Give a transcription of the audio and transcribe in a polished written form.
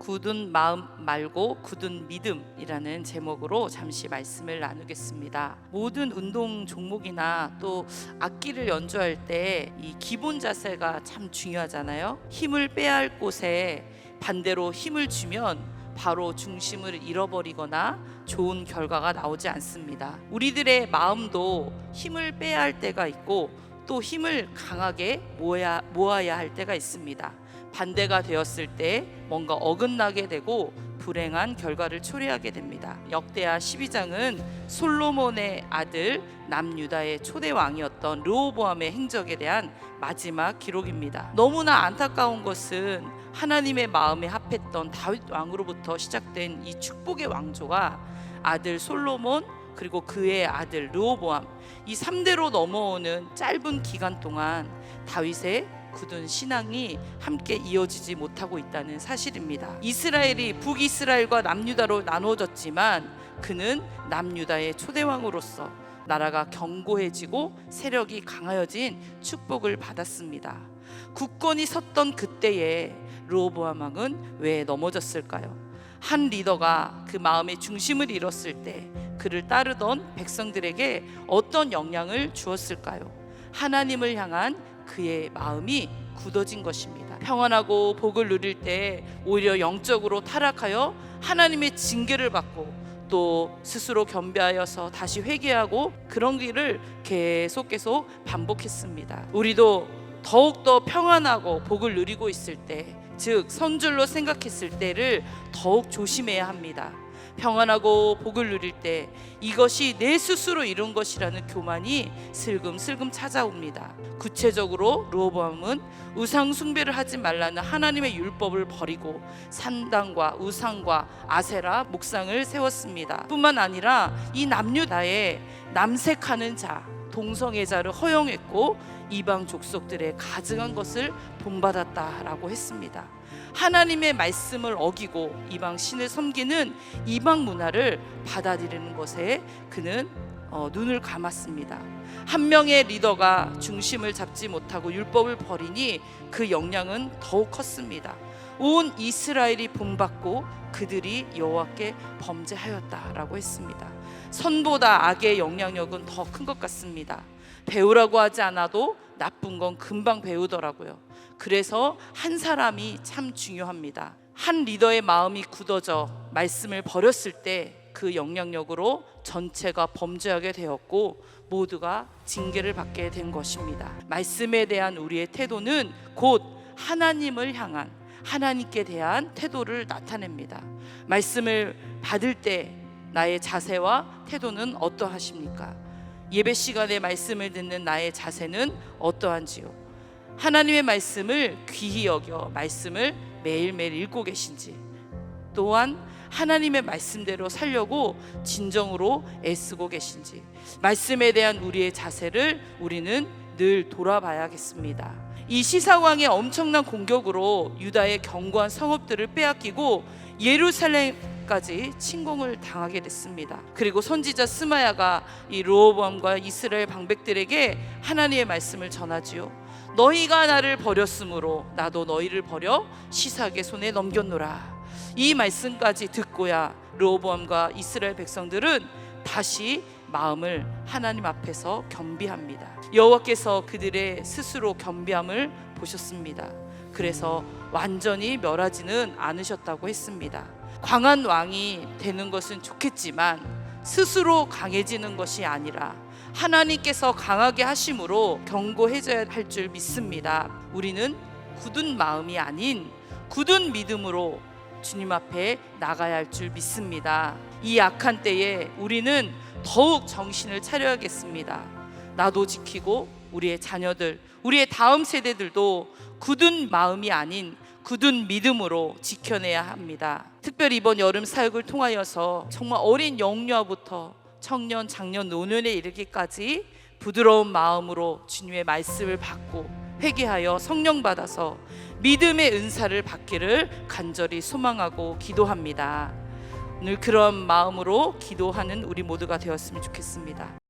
굳은 마음 말고 굳은 믿음이라는 제목으로 잠시 말씀을 나누겠습니다. 모든 운동 종목이나 또 악기를 연주할 때 이 기본 자세가 참 중요하잖아요. 힘을 빼야 할 곳에 반대로 힘을 주면 바로 중심을 잃어버리거나 좋은 결과가 나오지 않습니다. 우리들의 마음도 힘을 빼야 할 때가 있고 또 힘을 강하게 모아야 할 때가 있습니다. 반대가 되었을 때 뭔가 어긋나게 되고 불행한 결과를 초래하게 됩니다. 역대하 12장은 솔로몬의 아들 남유다의 초대 왕이었던 르호보암의 행적에 대한 마지막 기록입니다. 너무나 안타까운 것은 하나님의 마음에 합했던 다윗 왕으로부터 시작된 이 축복의 왕조가 아들 솔로몬 그리고 그의 아들 르호보암 이 3대로 넘어오는 짧은 기간 동안 다윗의 굳은 신앙이 함께 이어지지 못하고 있다는 사실입니다. 이스라엘이 북이스라엘과 남유다로 나누어졌지만 그는 남유다의 초대왕으로서 나라가 견고해지고 세력이 강하여진 축복을 받았습니다. 굳건히 섰던 그때에 르호보암 왕은 왜 넘어졌을까요? 한 리더가 그 마음의 중심을 잃었을 때 그를 따르던 백성들에게 어떤 영향을 주었을까요? 하나님을 향한 그의 마음이 굳어진 것입니다. 평안하고 복을 누릴 때 오히려 영적으로 타락하여 하나님의 징계를 받고 또 스스로 겸비하여서 다시 회개하고 그런 길을 계속 반복했습니다. 우리도 더욱더 평안하고 복을 누리고 있을 때, 즉 선줄로 생각했을 때를 더욱 조심해야 합니다. 평안하고 복을 누릴 때 이것이 내 스스로 이룬 것이라는 교만이 슬금슬금 찾아옵니다. 구체적으로 르호보암은 우상 숭배를 하지 말라는 하나님의 율법을 버리고 산당과 우상과 아세라 목상을 세웠습니다. 뿐만 아니라 이 남유다에 남색하는 자, 동성애자를 허용했고 이방 족속들의 가증한 것을 본받았다라고 했습니다. 하나님의 말씀을 어기고 이방 신을 섬기는 이방 문화를 받아들이는 것에 그는 눈을 감았습니다. 한 명의 리더가 중심을 잡지 못하고 율법을 버리니 그 영향은 더욱 컸습니다. 온 이스라엘이 본받고 그들이 여호와께 범죄하였다라고 했습니다. 선보다 악의 영향력은 더 큰 것 같습니다. 배우라고 하지 않아도 나쁜 건 금방 배우더라고요. 그래서 한 사람이 참 중요합니다. 한 리더의 마음이 굳어져 말씀을 버렸을 때 그 영향력으로 전체가 범죄하게 되었고 모두가 징계를 받게 된 것입니다. 말씀에 대한 우리의 태도는 곧 하나님을 향한, 하나님께 대한 태도를 나타냅니다. 말씀을 받을 때 나의 자세와 태도는 어떠하십니까? 예배 시간에 말씀을 듣는 나의 자세는 어떠한지요? 하나님의 말씀을 귀히 여겨 말씀을 매일매일 읽고 계신지, 또한 하나님의 말씀대로 살려고 진정으로 애쓰고 계신지, 말씀에 대한 우리의 자세를 우리는 늘 돌아봐야겠습니다. 이 시사왕의 엄청난 공격으로 유다의 견고한 성읍들을 빼앗기고 예루살렘까지 침공을 당하게 됐습니다. 그리고 선지자 스마야가 이 르호보암과 이스라엘 방백들에게 하나님의 말씀을 전하지요. 너희가 나를 버렸으므로 나도 너희를 버려 시삭의 손에 넘겼노라. 이 말씀까지 듣고야 르호보암과 이스라엘 백성들은 다시 마음을 하나님 앞에서 겸비합니다. 여호와께서 그들의 스스로 겸비함을 보셨습니다. 그래서 완전히 멸하지는 않으셨다고 했습니다. 강한 왕이 되는 것은 좋겠지만 스스로 강해지는 것이 아니라 하나님께서 강하게 하심으로 견고해져야 할 줄 믿습니다. 우리는 굳은 마음이 아닌 굳은 믿음으로 주님 앞에 나가야 할 줄 믿습니다. 이 악한 때에 우리는 더욱 정신을 차려야겠습니다. 나도 지키고 우리의 자녀들, 우리의 다음 세대들도 굳은 마음이 아닌 굳은 믿음으로 지켜내야 합니다. 특별히 이번 여름 사역을 통하여서 정말 어린 영유아부터 청년, 장년, 노년에 이르기까지 부드러운 마음으로 주님의 말씀을 받고 회개하여 성령 받아서 믿음의 은사를 받기를 간절히 소망하고 기도합니다. 오늘 그런 마음으로 기도하는 우리 모두가 되었으면 좋겠습니다.